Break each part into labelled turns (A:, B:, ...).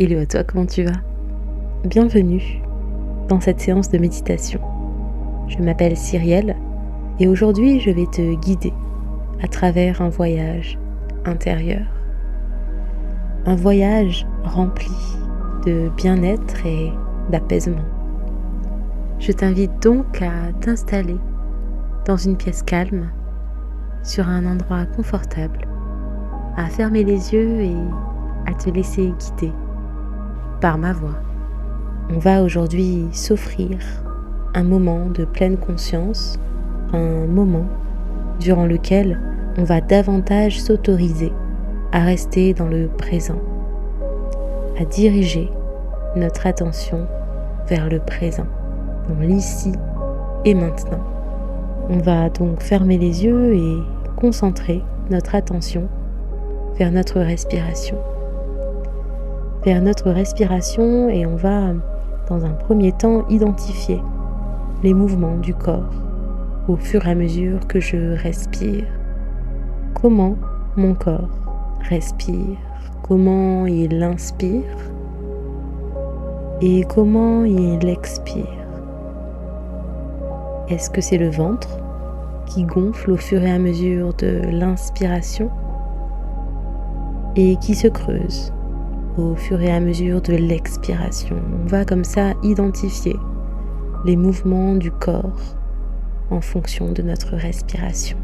A: Hello à toi, comment tu vas? Bienvenue dans cette séance de méditation. Je m'appelle Cyrielle et aujourd'hui je vais te guider à travers un voyage intérieur. Un voyage rempli de bien-être et d'apaisement. Je t'invite donc à t'installer dans une pièce calme, sur un endroit confortable, à fermer les yeux et à te laisser guider par ma voix. On va aujourd'hui s'offrir un moment de pleine conscience, un moment durant lequel on va davantage s'autoriser à rester dans le présent, à diriger notre attention vers le présent, dans l'ici et maintenant. On va donc fermer les yeux et concentrer notre attention vers notre respiration. Et on va, dans un premier temps, identifier les mouvements du corps au fur et à mesure que je respire. Comment mon corps respire, comment il inspire et comment il expire. Est-ce que c'est le ventre qui gonfle au fur et à mesure de l'inspiration et qui se creuse au fur et à mesure de l'expiration? On va comme ça identifier les mouvements du corps en fonction de notre respiration.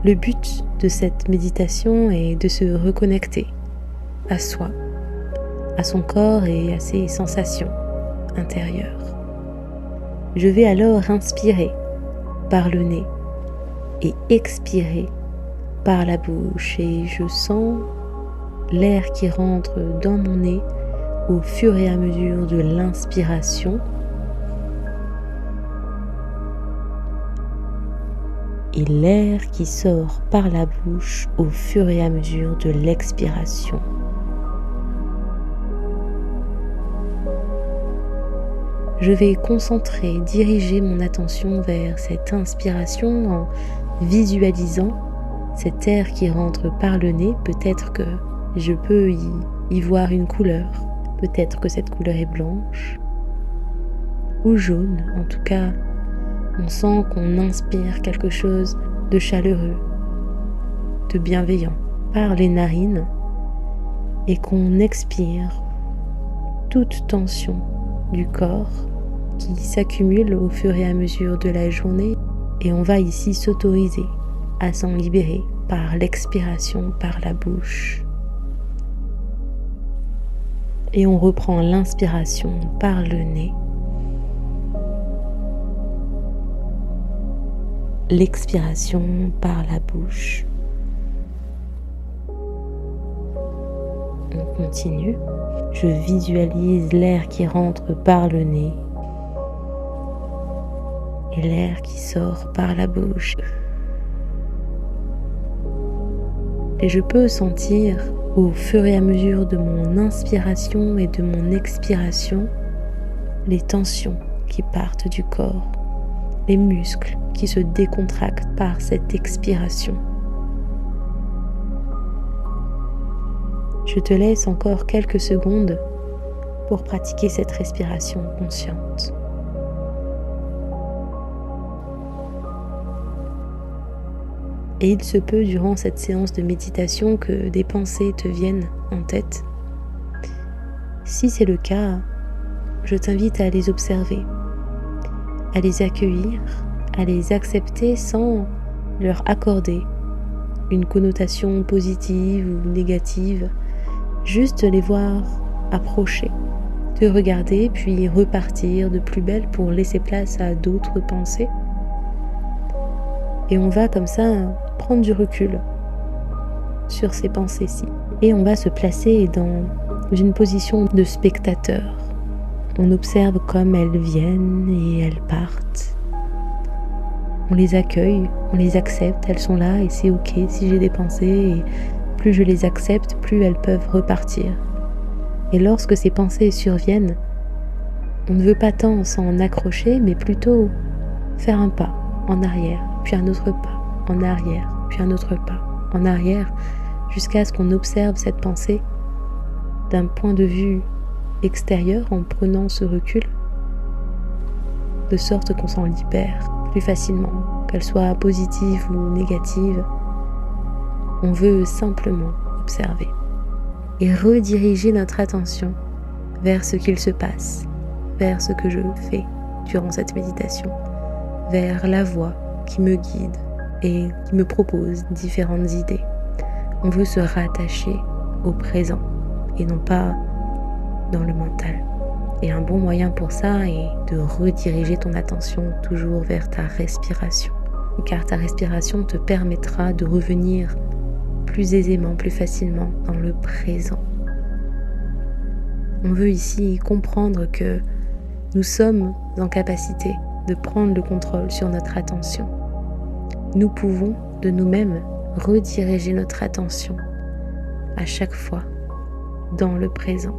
A: Le but de cette méditation est de se reconnecter à soi, à son corps et à ses sensations intérieures. Je vais alors inspirer par le nez et expirer par la bouche et je sens l'air qui rentre dans mon nez au fur et à mesure de l'inspiration et l'air qui sort par la bouche au fur et à mesure de l'expiration. Je vais diriger mon attention vers cette inspiration en visualisant cet air qui rentre par le nez. Peut-être que je peux y voir une couleur. Peut-être que cette couleur est blanche ou jaune. En tout cas, on sent qu'on inspire quelque chose de chaleureux, de bienveillant par les narines et qu'on expire toute tension du corps qui s'accumule au fur et à mesure de la journée. Et on va ici s'autoriser à s'en libérer par l'expiration par la bouche. Et on reprend l'inspiration par le nez. L'expiration par la bouche. On continue. Je visualise l'air qui rentre par le nez et l'air qui sort par la bouche. Et je peux sentir au fur et à mesure de mon inspiration et de mon expiration les tensions qui partent du corps, les muscles qui se décontractent par cette expiration. Je te laisse encore quelques secondes pour pratiquer cette respiration consciente. Et il se peut durant cette séance de méditation que des pensées te viennent en tête. Si c'est le cas, je t'invite à les observer, à les accueillir, à les accepter sans leur accorder une connotation positive ou négative. Juste les voir approcher, te regarder, puis repartir de plus belle pour laisser place à d'autres pensées. Et on va comme ça prendre du recul sur ces pensées-ci. Et on va se placer dans une position de spectateur. On observe comme elles viennent et elles partent. On les accueille, on les accepte, elles sont là et c'est ok si j'ai des pensées. Et plus je les accepte, plus elles peuvent repartir. Et lorsque ces pensées surviennent, on ne veut pas tant s'en accrocher, mais plutôt faire un pas en arrière, puis un autre pas en arrière, puis un autre pas en arrière, jusqu'à ce qu'on observe cette pensée d'un point de vue extérieur en prenant ce recul, de sorte qu'on s'en libère plus facilement, qu'elle soit positive ou négative. On veut simplement observer et rediriger notre attention vers ce qu'il se passe, vers ce que je fais durant cette méditation, vers la voix qui me guide et qui me propose différentes idées. On veut se rattacher au présent et non pas dans le mental. Et un bon moyen pour ça est de rediriger ton attention toujours vers ta respiration, car ta respiration te permettra de revenir plus aisément, plus facilement dans le présent. On veut ici comprendre que nous sommes en capacité de prendre le contrôle sur notre attention. Nous pouvons de nous-mêmes rediriger notre attention à chaque fois dans le présent.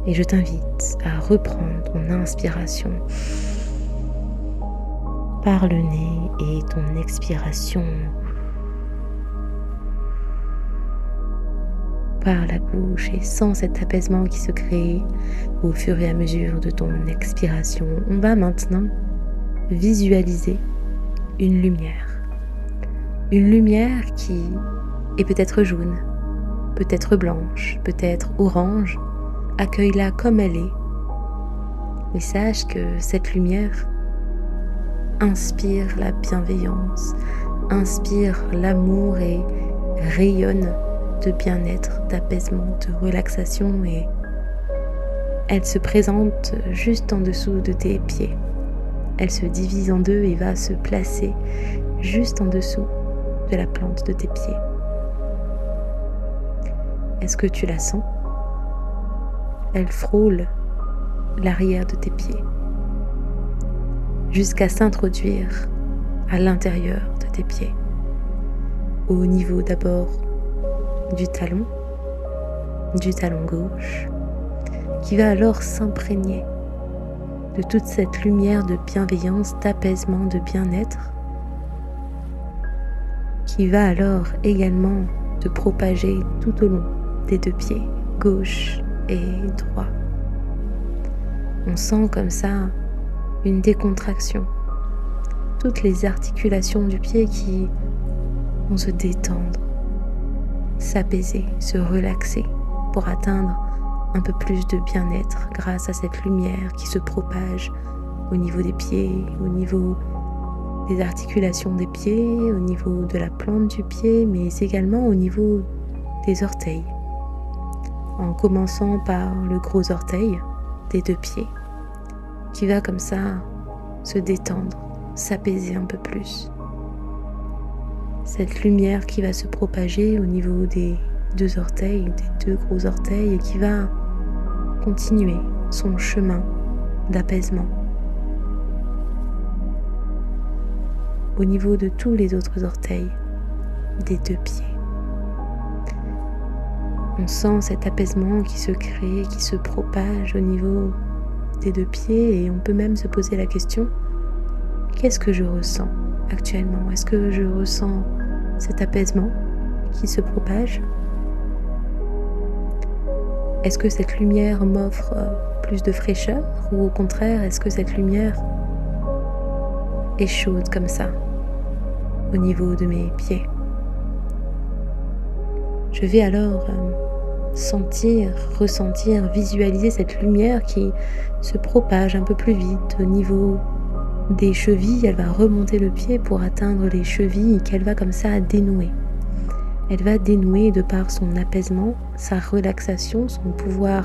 A: Et je t'invite à reprendre ton inspiration par le nez et ton expiration par la bouche, et sans cet apaisement qui se crée au fur et à mesure de ton expiration, on va maintenant visualiser une lumière. Une lumière qui est peut-être jaune, peut-être blanche, peut-être orange. Accueille-la comme elle est. Et sache que cette lumière inspire la bienveillance, inspire l'amour et rayonne de bien-être, d'apaisement, de relaxation, et elle se présente juste en dessous de tes pieds. Elle se divise en deux et va se placer juste en dessous de la plante de tes pieds. Est-ce que tu la sens ? Elle frôle l'arrière de tes pieds jusqu'à s'introduire à l'intérieur de tes pieds, au niveau d'abord du talon gauche, qui va alors s'imprégner de toute cette lumière de bienveillance, d'apaisement, de bien-être, qui va alors également se propager tout au long des deux pieds, gauche et droit. On sent comme ça une décontraction, toutes les articulations du pied qui vont se détendre, s'apaiser, se relaxer pour atteindre un peu plus de bien-être grâce à cette lumière qui se propage au niveau des pieds, au niveau des articulations des pieds, au niveau de la plante du pied, mais également au niveau des orteils, en commençant par le gros orteil des deux pieds, qui va comme ça se détendre, s'apaiser un peu plus. Cette lumière qui va se propager au niveau des deux orteils, des deux gros orteils, et qui va continuer son chemin d'apaisement au niveau de tous les autres orteils des deux pieds. On sent cet apaisement qui se crée, qui se propage au niveau des deux pieds, et on peut même se poser la question: qu'est-ce que je ressens actuellement? Est-ce que je ressens cet apaisement qui se propage? Est-ce que cette lumière m'offre plus de fraîcheur, ou au contraire, est-ce que cette lumière est chaude comme ça au niveau de mes pieds? Je vais alors sentir, ressentir, visualiser cette lumière qui se propage un peu plus vite au niveau des chevilles. Elle va remonter le pied pour atteindre les chevilles, et qu'elle va comme ça dénouer. Elle va dénouer de par son apaisement, sa relaxation, son pouvoir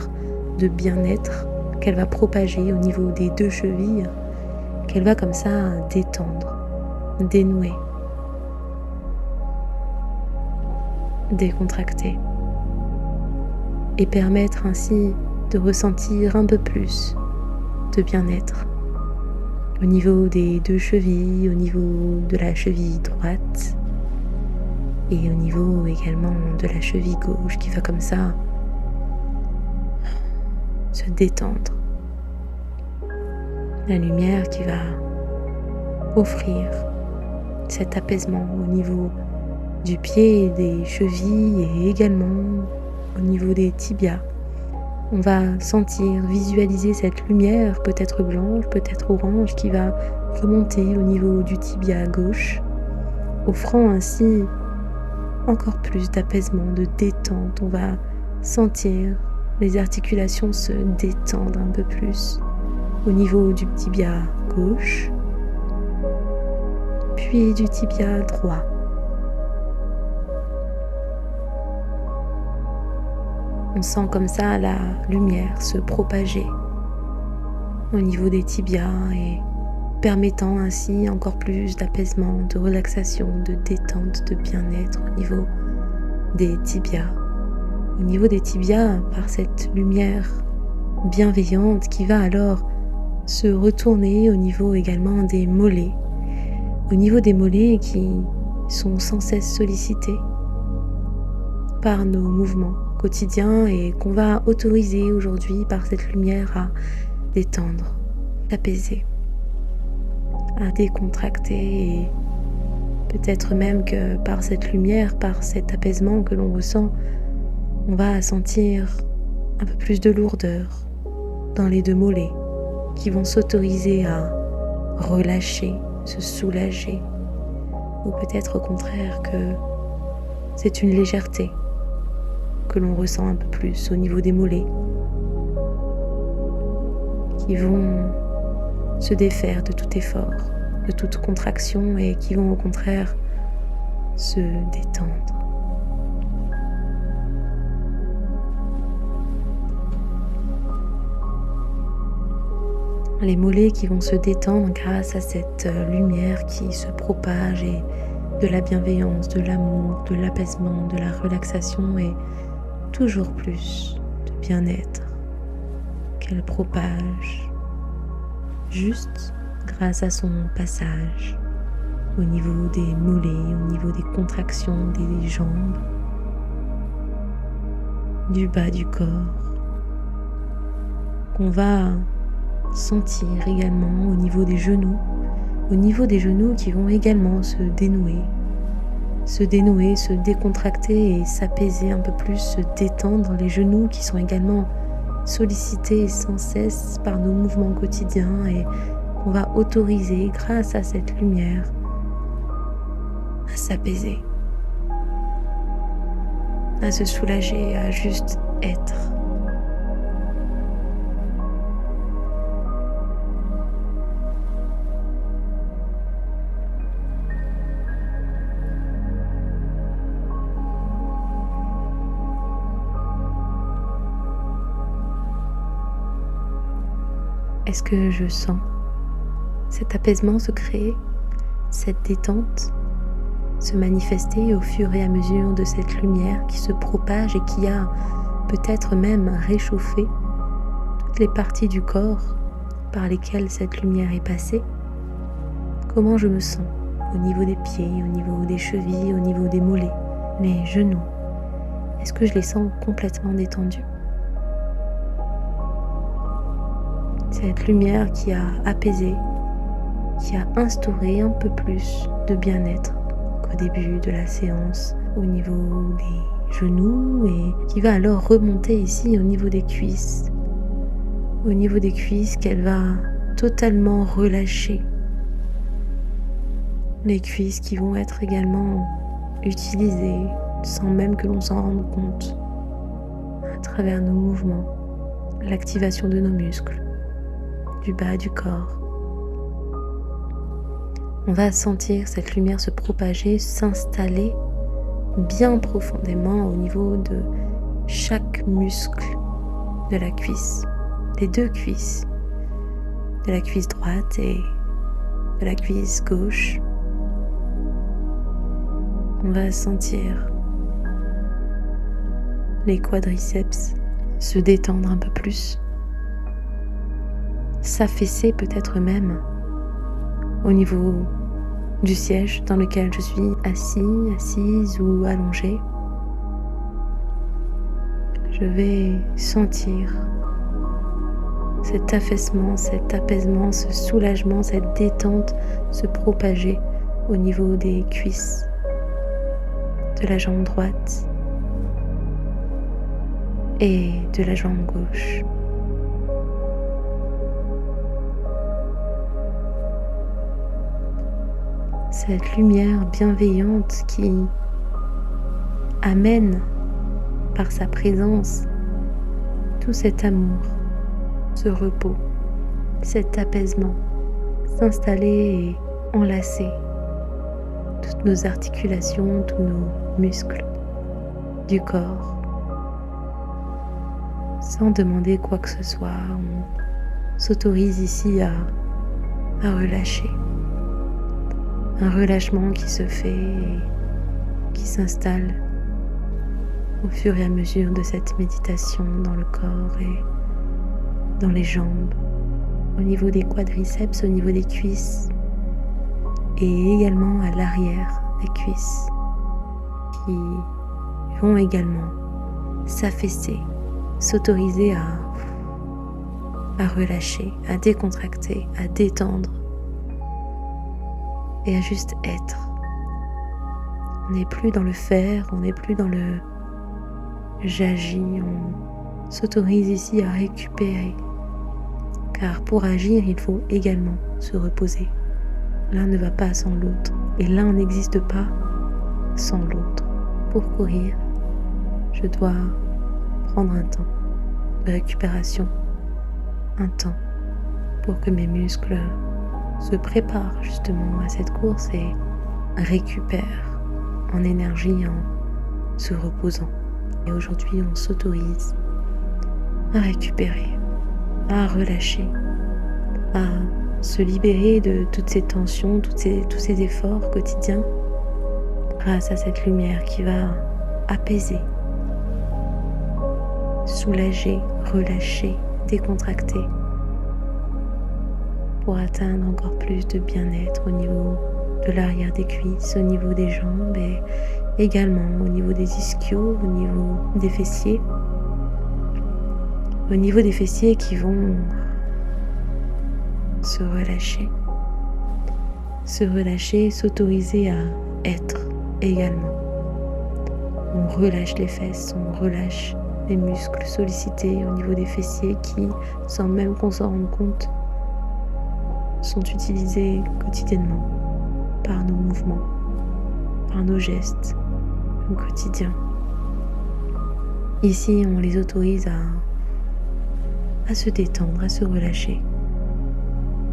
A: de bien-être qu'elle va propager au niveau des deux chevilles, qu'elle va comme ça détendre, dénouer, décontracter, et permettre ainsi de ressentir un peu plus de bien-être au niveau des deux chevilles, au niveau de la cheville droite et au niveau également de la cheville gauche, qui va comme ça se détendre. La lumière qui va offrir cet apaisement au niveau du pied et des chevilles et également au niveau des tibias. On va sentir, visualiser cette lumière, peut-être blanche, peut-être orange, qui va remonter au niveau du tibia gauche, offrant ainsi encore plus d'apaisement, de détente. On va sentir les articulations se détendre un peu plus au niveau du tibia gauche, puis du tibia droit. On sent comme ça la lumière se propager au niveau des tibias et permettant ainsi encore plus d'apaisement, de relaxation, de détente, de bien-être au niveau des tibias. Au niveau des tibias, par cette lumière bienveillante qui va alors se retourner au niveau également des mollets. Au niveau des mollets qui sont sans cesse sollicités par nos mouvements quotidiens et qu'on va autoriser aujourd'hui par cette lumière à détendre, d'apaiser, à décontracter et peut-être même que par cette lumière, par cet apaisement que l'on ressent, on va sentir un peu plus de lourdeur dans les deux mollets qui vont s'autoriser à relâcher, se soulager, ou peut-être au contraire que c'est une légèreté que l'on ressent un peu plus au niveau des mollets qui vont se défaire de tout effort, de toute contraction et qui vont au contraire se détendre. Les mollets qui vont se détendre grâce à cette lumière qui se propage et de la bienveillance, de l'amour, de l'apaisement, de la relaxation et toujours plus de bien-être qu'elle propage juste grâce à son passage au niveau des mollets, au niveau des contractions des jambes, du bas du corps, qu'on va sentir également au niveau des genoux qui vont également se dénouer, se décontracter et s'apaiser un peu plus, se détendre, les genoux qui sont également sollicités sans cesse par nos mouvements quotidiens et qu'on va autoriser grâce à cette lumière à s'apaiser, à se soulager, à juste être. Est-ce que je sens cet apaisement se créer, cette détente se manifester au fur et à mesure de cette lumière qui se propage et qui a peut-être même réchauffé toutes les parties du corps par lesquelles cette lumière est passée? Comment je me sens au niveau des pieds, au niveau des chevilles, au niveau des mollets, les genoux? Est-ce que je les sens complètement détendus? Cette lumière qui a apaisé, qui a instauré un peu plus de bien-être qu'au début de la séance au niveau des genoux et qui va alors remonter ici au niveau des cuisses. Au niveau des cuisses qu'elle va totalement relâcher. Les cuisses qui vont être également utilisées sans même que l'on s'en rende compte à travers nos mouvements, l'activation de nos muscles, du bas du corps. On va sentir cette lumière se propager, s'installer bien profondément au niveau de chaque muscle de la cuisse, des deux cuisses, de la cuisse droite et de la cuisse gauche. On va sentir les quadriceps se détendre un peu plus, s'affaisser peut-être même au niveau du siège dans lequel je suis assise ou allongée. Je vais sentir cet affaissement, cet apaisement, ce soulagement, cette détente se propager au niveau des cuisses, de la jambe droite et de la jambe gauche. Cette lumière bienveillante qui amène par sa présence tout cet amour, ce repos, cet apaisement, s'installer et enlacer toutes nos articulations, tous nos muscles du corps. Sans demander quoi que ce soit, on s'autorise ici à relâcher. Un relâchement qui se fait et qui s'installe au fur et à mesure de cette méditation dans le corps et dans les jambes, au niveau des quadriceps, au niveau des cuisses et également à l'arrière des cuisses qui vont également s'affaisser, s'autoriser à relâcher, à décontracter, à détendre et à juste être. On n'est plus dans le faire, on n'est plus dans le j'agis, on s'autorise ici à récupérer. Car pour agir, il faut également se reposer. L'un ne va pas sans l'autre et l'un n'existe pas sans l'autre. Pour courir, je dois prendre un temps de récupération, un temps pour que mes muscles se préparent justement à cette course et récupèrent en énergie en se reposant. Et aujourd'hui, on s'autorise à récupérer, à relâcher, à se libérer de toutes ces tensions, tous ces efforts quotidiens grâce à cette lumière qui va apaiser, soulager, relâcher, décontracter pour atteindre encore plus de bien-être au niveau de l'arrière des cuisses, au niveau des jambes et également au niveau des ischios, au niveau des fessiers. Au niveau des fessiers qui vont se relâcher, s'autoriser à être également. On relâche les fesses, on relâche les muscles sollicités au niveau des fessiers qui, sans même qu'on s'en rende compte, sont utilisés quotidiennement par nos mouvements, par nos gestes au quotidien. Ici, on les autorise à se détendre, à se relâcher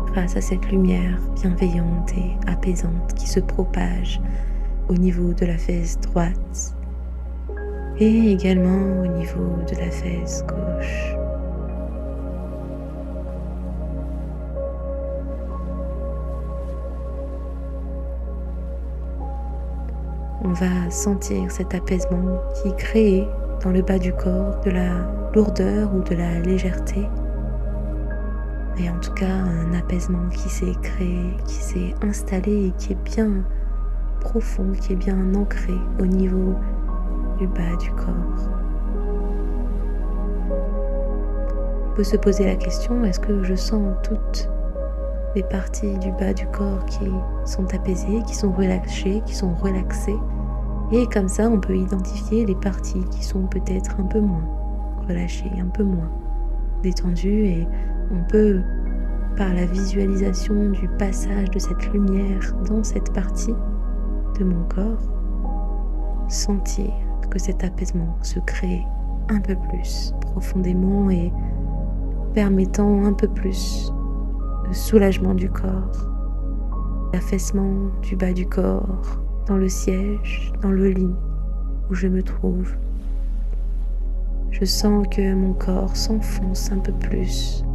A: grâce à cette lumière bienveillante et apaisante qui se propage au niveau de la fesse droite et également au niveau de la fesse gauche. On va sentir cet apaisement qui crée dans le bas du corps de la lourdeur ou de la légèreté. Et en tout cas, un apaisement qui s'est créé, qui s'est installé et qui est bien profond, qui est bien ancré au niveau du bas du corps. On peut se poser la question, est-ce que je sens toutes les parties du bas du corps qui sont apaisées, qui sont relâchées, qui sont relaxées? Et comme ça, on peut identifier les parties qui sont peut-être un peu moins relâchées, un peu moins détendues. Et on peut, par la visualisation du passage de cette lumière dans cette partie de mon corps, sentir que cet apaisement se crée un peu plus profondément et permettant un peu plus de soulagement du corps, d'affaissement du bas du corps, dans le siège, dans le lit où je me trouve. Je sens que mon corps s'enfonce un peu plus.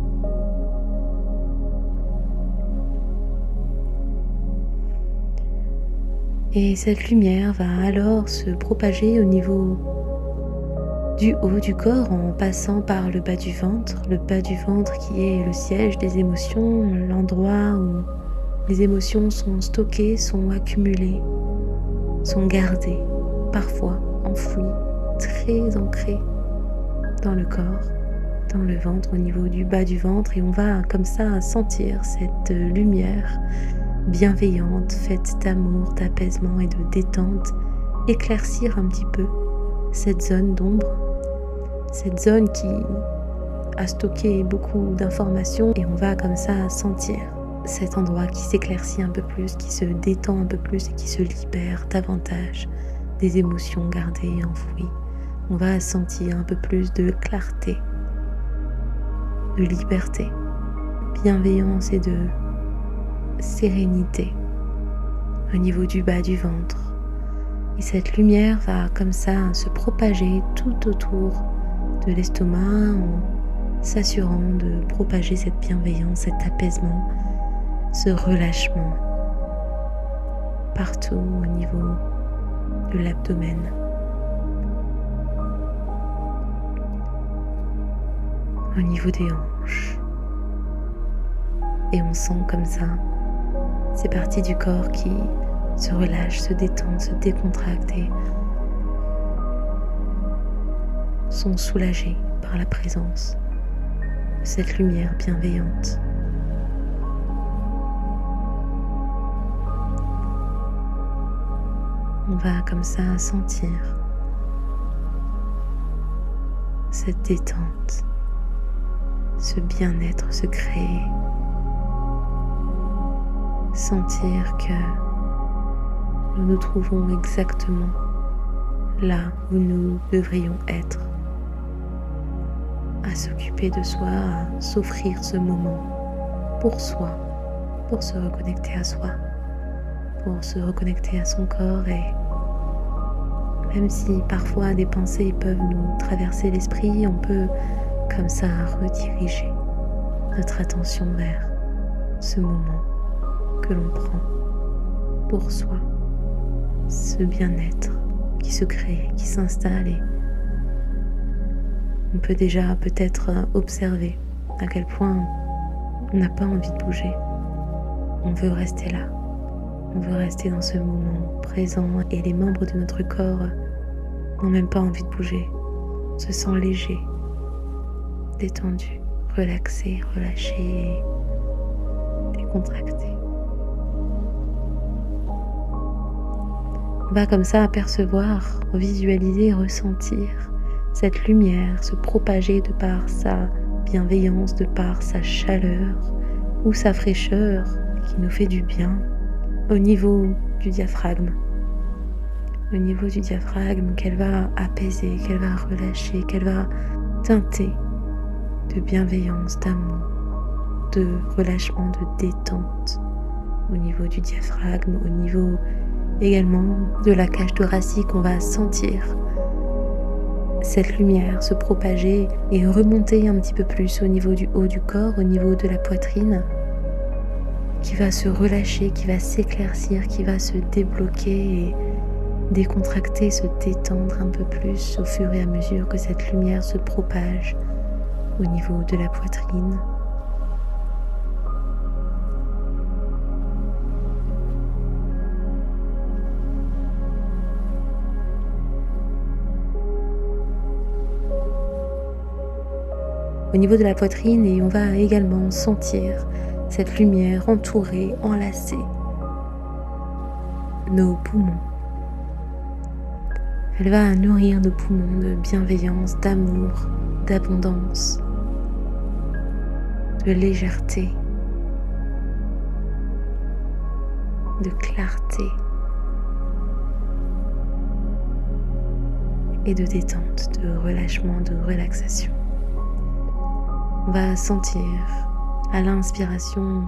A: Et cette lumière va alors se propager au niveau du haut du corps en passant par le bas du ventre qui est le siège des émotions, l'endroit où les émotions sont stockées, sont accumulées, sont gardées, parfois enfouies, très ancrées dans le corps, dans le ventre, au niveau du bas du ventre, et on va comme ça sentir cette lumière bienveillante, faite d'amour, d'apaisement et de détente, éclaircir un petit peu cette zone d'ombre, cette zone qui a stocké beaucoup d'informations, et on va comme ça sentir cet endroit qui s'éclaircit un peu plus, qui se détend un peu plus et qui se libère davantage des émotions gardées et enfouies. On va sentir un peu plus de clarté, de liberté, bienveillance et de sérénité au niveau du bas du ventre. Et cette lumière va comme ça se propager tout autour de l'estomac en s'assurant de propager cette bienveillance, cet apaisement, ce relâchement partout au niveau de l'abdomen. Au niveau des hanches. Et on sent comme ça ces parties du corps qui se relâchent, se détendent, se décontractent et sont soulagées par la présence de cette lumière bienveillante. On va comme ça sentir cette détente, ce bien-être se créer. Sentir que nous nous trouvons exactement là où nous devrions être, à s'occuper de soi, à s'offrir ce moment pour soi, pour se reconnecter à soi, pour se reconnecter à son corps. Et même si parfois des pensées peuvent nous traverser l'esprit, on peut comme ça rediriger notre attention vers ce moment que l'on prend pour soi, ce bien-être qui se crée, qui s'installe, et on peut déjà peut-être observer à quel point on n'a pas envie de bouger. On veut rester là, on veut rester dans ce moment présent, et les membres de notre corps n'ont même pas envie de bouger. On se sent léger, détendu, relaxé, relâché, décontracté. On va comme ça apercevoir, visualiser, ressentir cette lumière se propager de par sa bienveillance, de par sa chaleur ou sa fraîcheur qui nous fait du bien au niveau du diaphragme. Au niveau du diaphragme qu'elle va apaiser, qu'elle va relâcher, qu'elle va teinter de bienveillance, d'amour, de relâchement, de détente au niveau du diaphragme, au niveau également de la cage thoracique. On va sentir cette lumière se propager et remonter un petit peu plus au niveau du haut du corps, au niveau de la poitrine, qui va se relâcher, qui va s'éclaircir, qui va se débloquer et décontracter, se détendre un peu plus au fur et à mesure que cette lumière se propage au niveau de la poitrine. Au niveau de la poitrine, et on va également sentir cette lumière entourer, enlacer nos poumons. Elle va nourrir nos poumons de bienveillance, d'amour, d'abondance, de légèreté, de clarté et de détente, de relâchement, de relaxation. On va sentir à l'inspiration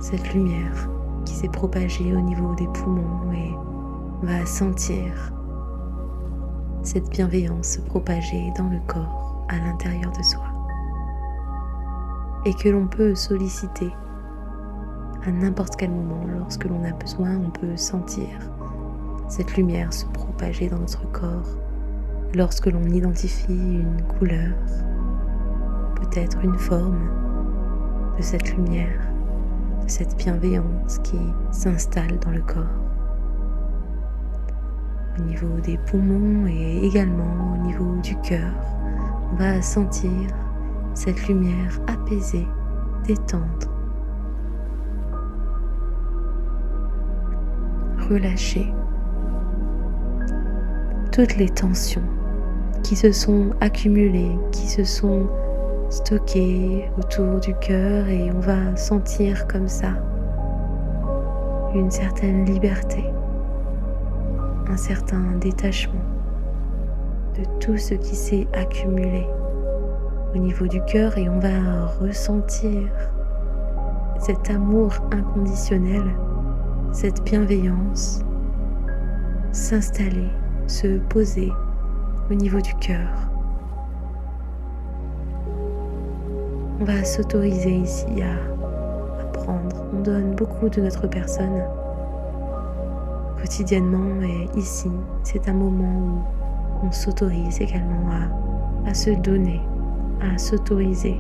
A: cette lumière qui s'est propagée au niveau des poumons, et on va sentir cette bienveillance se propager dans le corps, à l'intérieur de soi, et que l'on peut solliciter à n'importe quel moment. Lorsque l'on a besoin, on peut sentir cette lumière se propager dans notre corps. Lorsque l'on identifie une couleur, peut-être une forme de cette lumière, de cette bienveillance qui s'installe dans le corps, au niveau des poumons et également au niveau du cœur. On va sentir cette lumière apaiser, détendre, relâcher toutes les tensions qui se sont accumulées, qui se sont stockées autour du cœur, et on va sentir comme ça une certaine liberté, un certain détachement de tout ce qui s'est accumulé au niveau du cœur, et on va ressentir cet amour inconditionnel, cette bienveillance s'installer, se poser au niveau du cœur. On va s'autoriser ici à prendre. On donne beaucoup de notre personne quotidiennement, et ici, c'est un moment où on s'autorise également à se donner, à s'autoriser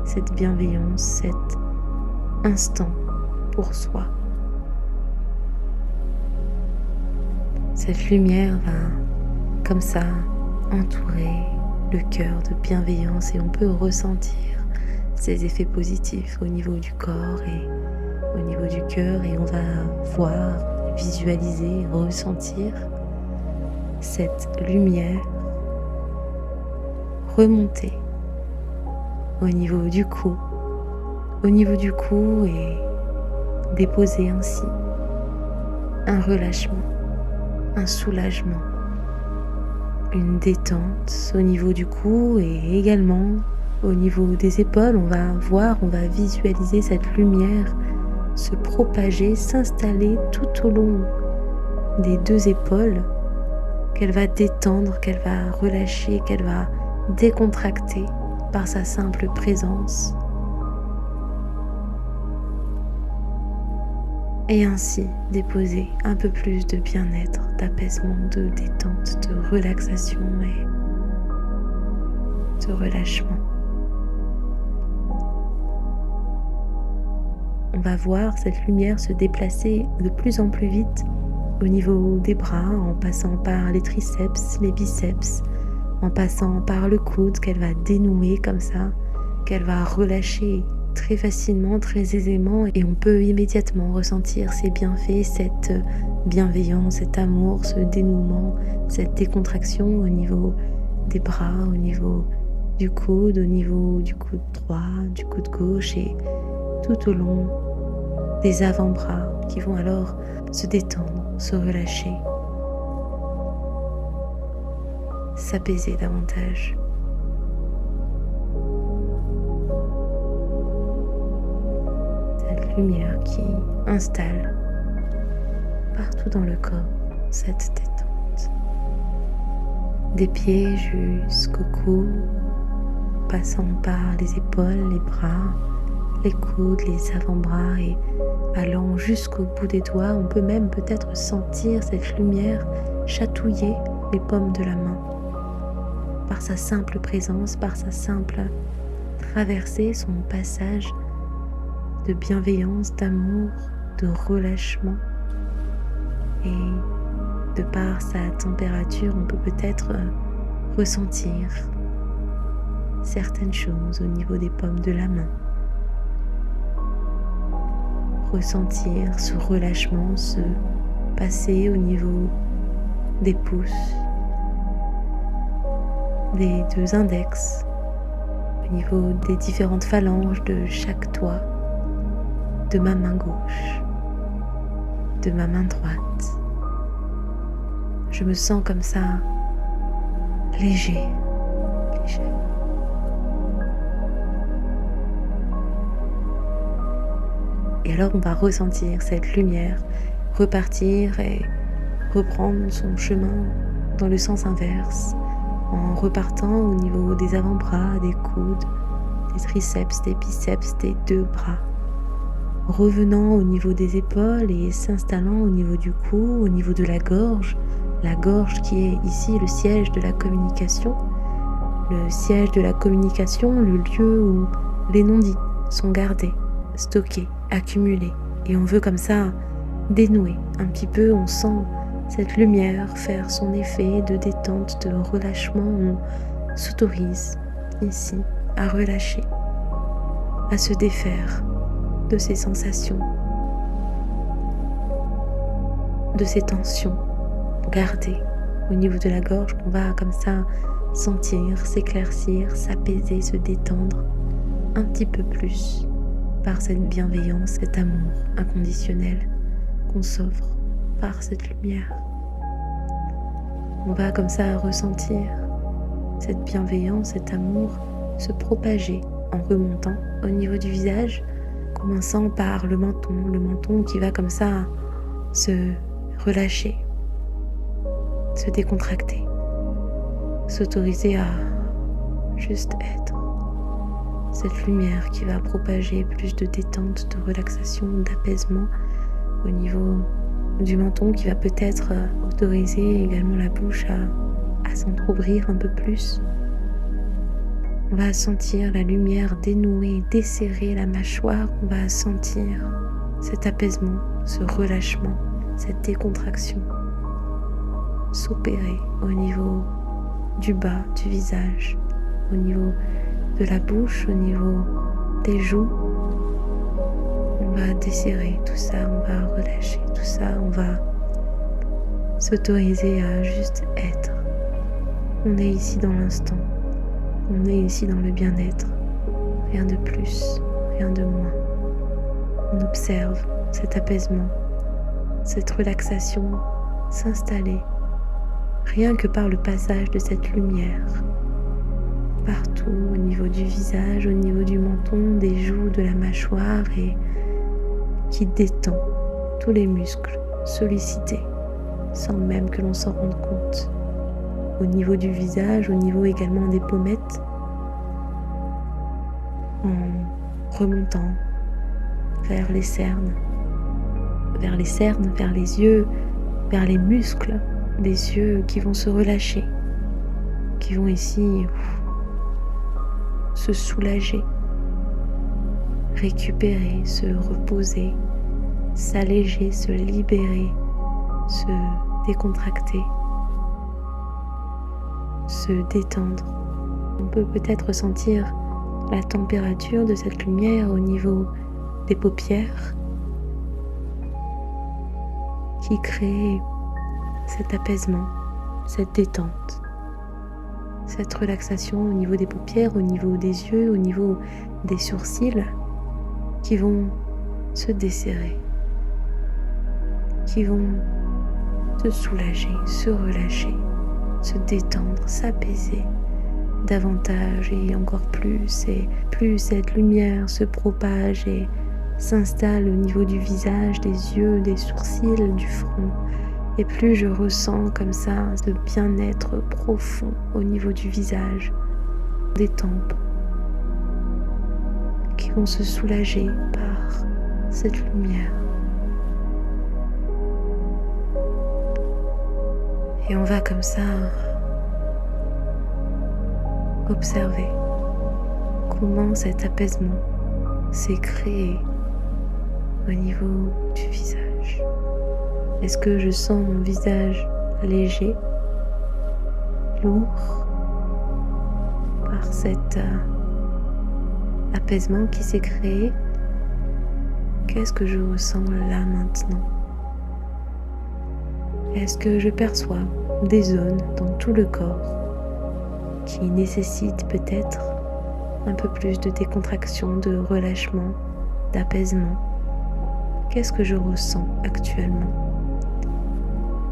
A: cette bienveillance, cet instant pour soi. Cette lumière va comme ça entourer le cœur de bienveillance, et on peut ressentir ces effets positifs au niveau du corps et au niveau du cœur, et on va voir, visualiser, ressentir cette lumière remonter au niveau du cou, et déposer ainsi un relâchement, un soulagement, une détente au niveau du cou, et également au niveau des épaules. On va visualiser cette lumière se propager, s'installer tout au long des deux épaules, qu'elle va détendre, qu'elle va relâcher, qu'elle va décontracter par sa simple présence. Et ainsi déposer un peu plus de bien-être, d'apaisement, de détente, de relaxation et de relâchement. On va voir cette lumière se déplacer de plus en plus vite au niveau des bras, en passant par les triceps, les biceps, en passant par le coude qu'elle va dénouer comme ça, qu'elle va relâcher très facilement, très aisément, et on peut immédiatement ressentir ces bienfaits, cette bienveillance, cet amour, ce dénouement, cette décontraction au niveau des bras, au niveau du coude droit, du coude gauche, et tout au long des avant-bras qui vont alors se détendre, se relâcher, s'apaiser davantage. Cette lumière qui installe partout dans le corps cette détente. Des pieds jusqu'au cou, passant par les épaules, les bras, les coudes, les avant-bras, et allant jusqu'au bout des doigts. On peut même peut-être sentir cette lumière chatouiller les paumes de la main. Par sa simple présence, par sa simple traversée, son passage de bienveillance, d'amour, de relâchement. Et de par sa température, on peut peut-être ressentir certaines choses au niveau des paumes de la main. Ressentir ce relâchement se passer au niveau des pouces, des deux index, au niveau des différentes phalanges de chaque doigt, de ma main gauche, de ma main droite. Je me sens comme ça, léger. Et alors on va ressentir cette lumière repartir et reprendre son chemin dans le sens inverse, en repartant au niveau des avant-bras, des coudes, des triceps, des biceps, des deux bras, revenant au niveau des épaules et s'installant au niveau du cou, au niveau de la gorge qui est ici le siège de la communication, le lieu où les non-dits sont gardés, stockés, accumulés, et on veut comme ça dénouer un petit peu. On sent cette lumière faire son effet de détente, de relâchement. On s'autorise ici à relâcher, à se défaire de ces sensations, de ces tensions gardées au niveau de la gorge qu'on va comme ça sentir s'éclaircir, s'apaiser, se détendre un petit peu plus par cette bienveillance, cet amour inconditionnel qu'on s'offre par cette lumière. On va comme ça ressentir cette bienveillance, cet amour se propager en remontant au niveau du visage, commençant par le menton qui va comme ça se relâcher, se décontracter, s'autoriser à juste être. Cette lumière qui va propager plus de détente, de relaxation, d'apaisement au niveau du menton, qui va peut-être autoriser également la bouche à s'entrouvrir un peu plus. On va sentir la lumière dénouer, desserrer la mâchoire. On va sentir cet apaisement, ce relâchement, cette décontraction s'opérer au niveau du bas du visage, au niveau de la bouche, au niveau des joues. On va desserrer tout ça, on va relâcher tout ça, on va s'autoriser à juste être. On est ici dans l'instant, on est ici dans le bien-être, rien de plus, rien de moins. On observe cet apaisement, cette relaxation s'installer, rien que par le passage de cette lumière, partout au niveau du visage, au niveau du menton, des joues, de la mâchoire, et qui détend tous les muscles sollicités sans même que l'on s'en rende compte. Au niveau du visage, au niveau également des pommettes, en remontant vers les cernes, vers les yeux, vers les muscles des yeux qui vont se relâcher, qui vont ici se soulager, récupérer, se reposer, s'alléger, se libérer, se décontracter, se détendre. On peut peut-être ressentir la température de cette lumière au niveau des paupières qui crée cet apaisement, cette détente, cette relaxation au niveau des paupières, au niveau des yeux, au niveau des sourcils qui vont se desserrer, qui vont se soulager, se relâcher, se détendre, s'apaiser davantage et encore plus, et plus cette lumière se propage et s'installe au niveau du visage, des yeux, des sourcils, du front. Et plus je ressens comme ça ce bien-être profond au niveau du visage, des tempes, qui vont se soulager par cette lumière. Et on va comme ça observer comment cet apaisement s'est créé au niveau du visage. Est-ce que je sens mon visage léger, lourd, par cet apaisement qui s'est créé? Qu'est-ce que je ressens là maintenant? Est-ce que je perçois des zones dans tout le corps qui nécessitent peut-être un peu plus de décontraction, de relâchement, d'apaisement? Qu'est-ce que je ressens actuellement?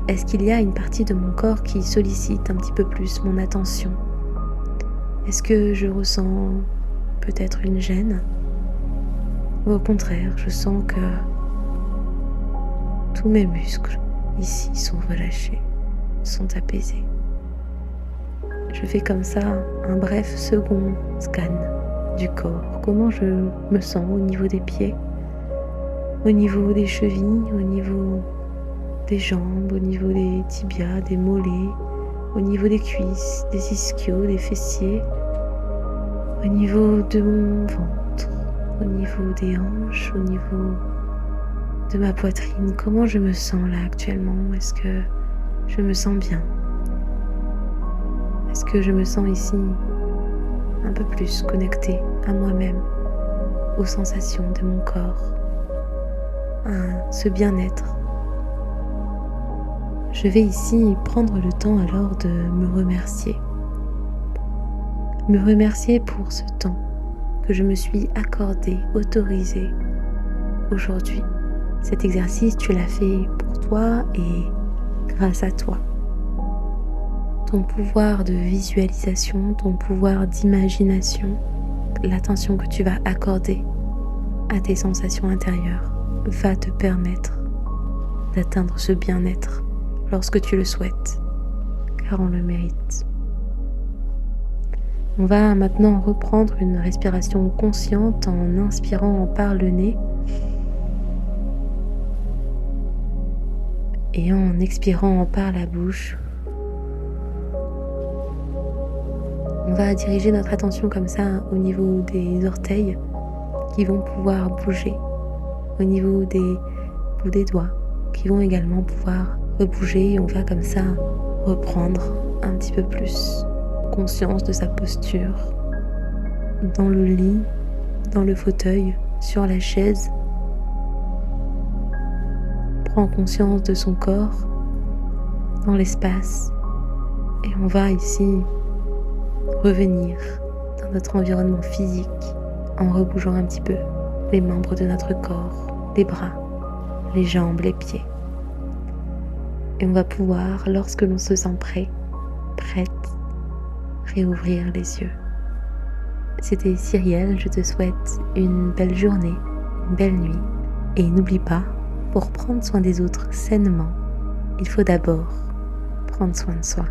A: Est-ce qu'il y a une partie de mon corps qui sollicite un petit peu plus mon attention? Est-ce que je ressens peut-être une gêne? Ou au contraire, je sens que tous mes muscles ici sont relâchés, sont apaisés. Je fais comme ça un bref second scan du corps. Comment je me sens au niveau des pieds, au niveau des chevilles, au niveau des jambes, au niveau des tibias, des mollets, au niveau des cuisses, des ischios, des fessiers, au niveau de mon ventre, au niveau des hanches, au niveau de ma poitrine. Comment je me sens là actuellement? Est-ce que je me sens bien? Est-ce que je me sens ici un peu plus connectée à moi-même, aux sensations de mon corps, à ce bien-être? Je vais ici prendre le temps alors de me remercier. Me remercier pour ce temps que je me suis accordé, autorisé aujourd'hui. Cet exercice, tu l'as fait pour toi et grâce à toi. Ton pouvoir de visualisation, ton pouvoir d'imagination, l'attention que tu vas accorder à tes sensations intérieures va te permettre d'atteindre ce bien-être lorsque tu le souhaites, car on le mérite. On va maintenant reprendre une respiration consciente en inspirant par le nez et en expirant par la bouche. On va diriger notre attention comme ça au niveau des orteils qui vont pouvoir bouger, au niveau des bouts des doigts qui vont également pouvoir rebouger. On va comme ça reprendre un petit peu plus conscience de sa posture dans le lit, dans le fauteuil, sur la chaise. Prends conscience de son corps dans l'espace et on va ici revenir dans notre environnement physique en rebougeant un petit peu les membres de notre corps, les bras, les jambes, les pieds. Et on va pouvoir, lorsque l'on se sent prêt, prête, réouvrir les yeux. C'était Cyrielle, je te souhaite une belle journée, une belle nuit. Et n'oublie pas, pour prendre soin des autres sainement, il faut d'abord prendre soin de soi.